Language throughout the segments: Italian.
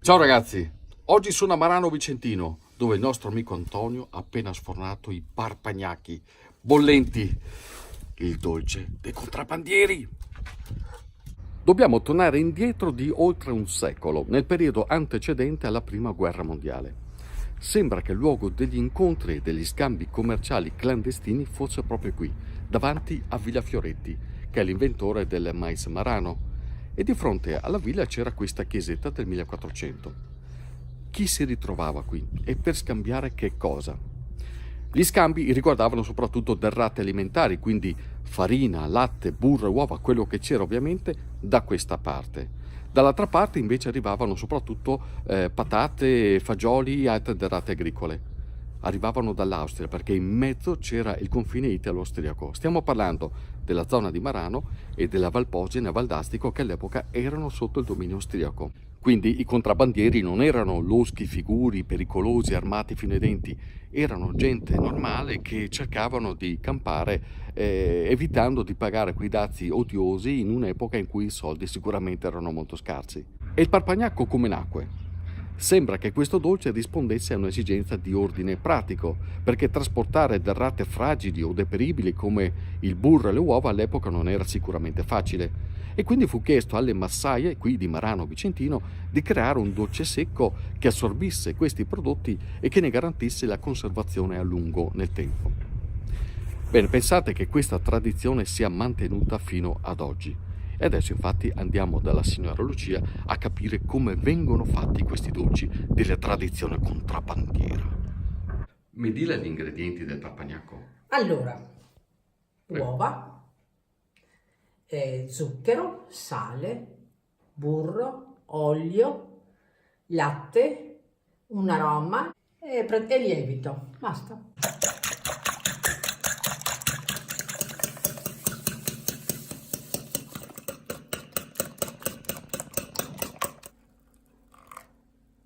Ciao ragazzi, oggi sono a Marano Vicentino, dove il nostro amico Antonio ha appena sfornato i parpagnacchi bollenti, il dolce dei contrabbandieri. Dobbiamo tornare indietro di oltre un secolo, nel periodo antecedente alla Prima Guerra Mondiale. Sembra che il luogo degli incontri e degli scambi commerciali clandestini fosse proprio qui, davanti a Villa Fioretti, che è l'inventore del mais marano, e di fronte alla villa c'era questa chiesetta del 1400. Chi si ritrovava qui e per scambiare che cosa? Gli scambi riguardavano soprattutto derrate alimentari, quindi farina, latte, burro e uova, quello che c'era ovviamente da questa parte. Dall'altra parte invece arrivavano soprattutto patate, fagioli e altre derrate agricole. Arrivavano dall'Austria perché in mezzo c'era il confine italo-austriaco. Stiamo parlando della zona di Marano e della Valpogena e Valdastico, che all'epoca erano sotto il dominio austriaco. Quindi i contrabbandieri non erano loschi figuri pericolosi armati fino ai denti, erano gente normale che cercavano di campare evitando di pagare quei dazi odiosi in un'epoca in cui i soldi sicuramente erano molto scarsi. E il parpagnacco come nacque? Sembra che questo dolce rispondesse a un'esigenza di ordine pratico, perché trasportare derrate fragili o deperibili come il burro e le uova all'epoca non era sicuramente facile, e quindi fu chiesto alle massaie, qui di Marano Vicentino, di creare un dolce secco che assorbisse questi prodotti e che ne garantisse la conservazione a lungo nel tempo. Bene, pensate che questa tradizione sia mantenuta fino ad oggi. E adesso infatti andiamo dalla signora Lucia a capire come vengono fatti questi dolci della tradizione contrabbandiera. Mi dia gli ingredienti del parpagnacco. Allora, Prego. uova, zucchero, sale, burro, olio, latte, un aroma e lievito. Basta.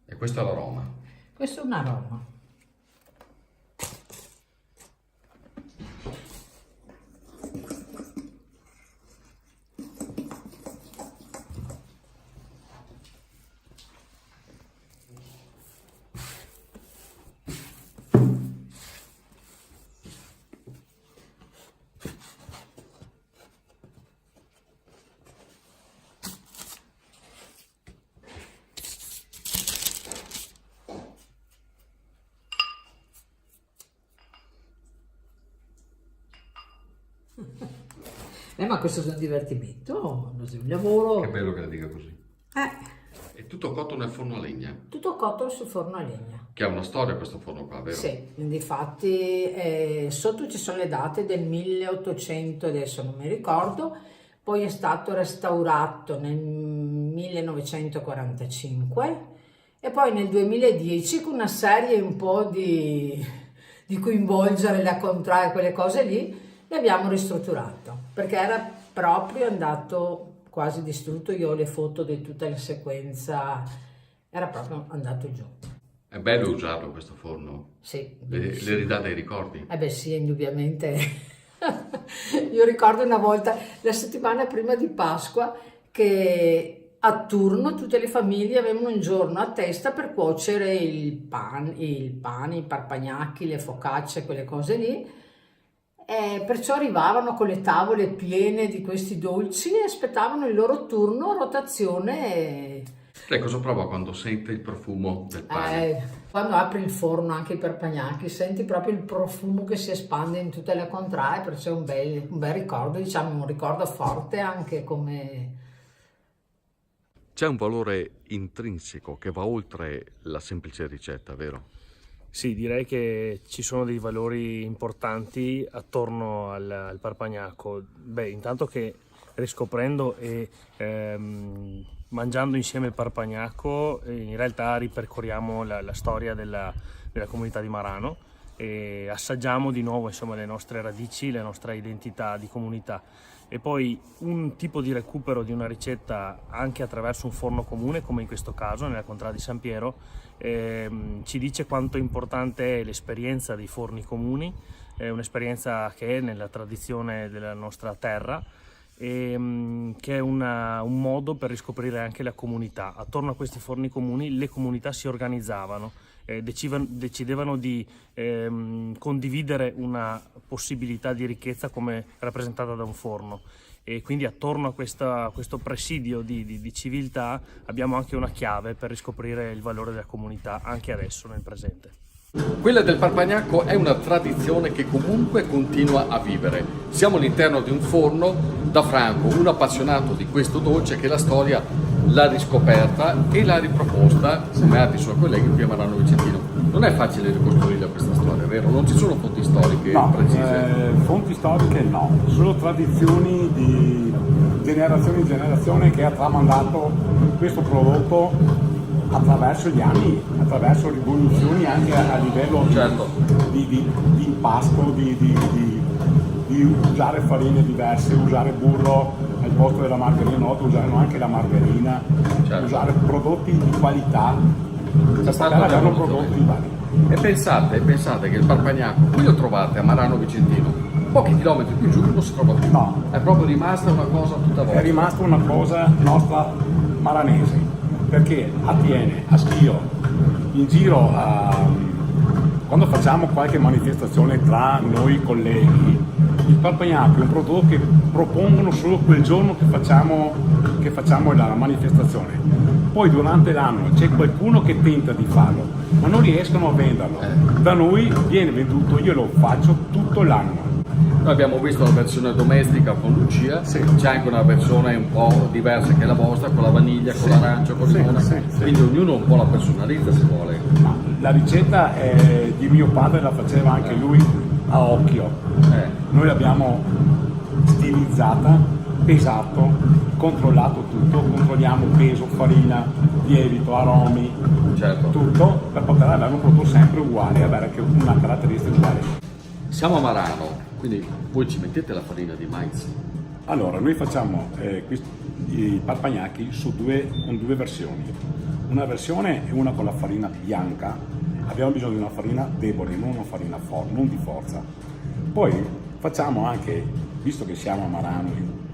E questo è l'aroma. Questo è un aroma. Ma questo è un divertimento, non è un lavoro. Che bello che la dica così. È tutto cotto nel forno a legna, Tutto cotto sul forno a legna. che ha una storia questo forno qua, vero? Sì, infatti sotto ci sono le date del 1800, adesso non mi ricordo, poi è stato restaurato nel 1945 e poi nel 2010 con una serie un po' di coinvolgere la contraria, quelle cose lì, l'abbiamo ristrutturato perché era proprio andato quasi distrutto. Io ho le foto di tutta la sequenza, era proprio andato giù. È bello usarlo questo forno, Sì, le ridà dei ricordi. eh beh sì, indubbiamente. Io ricordo una volta, la settimana prima di Pasqua, che a turno tutte le famiglie avevano un giorno a testa per cuocere il pane, i parpagnacchi, le focacce, quelle cose lì. E perciò arrivavano con le tavole piene di questi dolci e aspettavano il loro turno a rotazione. Lei cosa prova quando sente il profumo del pane? Quando apri il forno anche i parpagnacchi senti proprio il profumo che si espande in tutte le contrae, perciò è un bel ricordo, diciamo un ricordo forte anche come... C'è un valore intrinseco che va oltre la semplice ricetta, vero? Sì, direi che ci sono dei valori importanti attorno al parpagnacco. Beh, intanto che riscoprendo e mangiando insieme il parpagnacco in realtà ripercorriamo la storia della comunità di Marano e assaggiamo di nuovo insomma le nostre radici, la nostra identità di comunità. E poi un tipo di recupero di una ricetta anche attraverso un forno comune, come in questo caso nella contrada di San Piero, ci dice quanto importante è l'esperienza dei forni comuni, un'esperienza che è nella tradizione della nostra terra che è un modo per riscoprire anche la comunità. Attorno a questi forni comuni le comunità si organizzavano, decidevano di condividere una possibilità di ricchezza come rappresentata da un forno, e quindi attorno a questo presidio di civiltà abbiamo anche una chiave per riscoprire il valore della comunità anche adesso nel presente. Quella del Parpagnacco è una tradizione che comunque continua a vivere. Siamo all'interno di un forno da Franco, un appassionato di questo dolce che la storia l'ha riscoperta e l'ha riproposta, come altri suoi colleghi qui a Marano Vicentino. Non è facile ricostruire questa storia, vero? Non ci sono fonti storiche precise. Fonti storiche no, solo tradizioni di generazione in generazione che ha tramandato questo prodotto attraverso gli anni, attraverso rivoluzioni anche a livello di impasto, di usare farine diverse, usare burro al posto della margarina, no, usare anche la margarina, usare prodotti di qualità, avevano prodotti di qualità. E pensate che il Parpagnacco qui lo trovate a Marano Vicentino, pochi chilometri più giù non si trova più. No. È proprio rimasta una cosa tutta vostra. È rimasta una cosa nostra maranese, perché attiene a Schio, in giro quando facciamo qualche manifestazione tra noi colleghi, il Parpagnacco è un prodotto che propongono solo quel giorno che facciamo la manifestazione. Poi durante l'anno c'è qualcuno che tenta di farlo, ma non riescono a venderlo. Da noi viene venduto, io lo faccio tutto l'anno. Noi abbiamo visto la versione domestica con Lucia, c'è anche una versione un po' diversa che è la vostra, con la vaniglia, con l'arancio, con il limone, quindi ognuno un po' la personalizza se vuole. Ma la ricetta è di mio padre, la faceva anche lui a occhio. Noi l'abbiamo stilizzata, pesato, controllato tutto, controlliamo peso, farina, lievito, aromi, tutto per poter avere un prodotto sempre uguale, avere anche una caratteristica uguale. Siamo a Marano, quindi voi ci mettete la farina di mais? Allora, noi facciamo i Parpagnacchi con due versioni. Una versione è una con la farina bianca, abbiamo bisogno di una farina debole, non una farina non di forza. Poi facciamo anche, visto che siamo a Marano,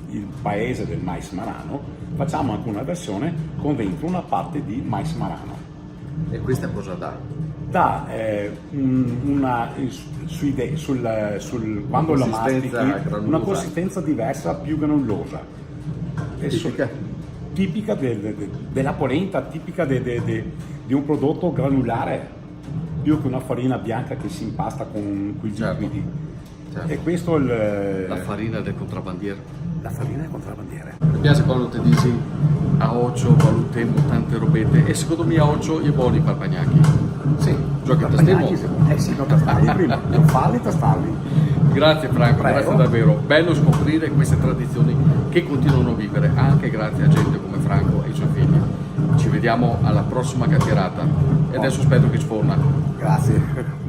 il paese del mais marano, facciamo anche una versione con dentro una parte di mais marano. E questa cosa dà? Dà quando la mastichi una consistenza diversa, più granullosa. Tipica della polenta, tipica di un prodotto granulare, più che una farina bianca che si impasta con quei liquidi. E questo è la farina del contrabbandiere. La farina del contrabbandiere. Mi piace quando ti dici a occhio valutiamo tante robette, e secondo me a occhio è buoni i Parpagnacchi. Sì, giochi a tastemo? Sì, non tastarli prima, non farli, tastarli. Grazie Franco, grazie davvero. Bello scoprire queste tradizioni che continuano a vivere anche grazie a gente come Franco e i suoi figli. Ci vediamo alla prossima chiacchierata e adesso aspetto che sforna. Grazie.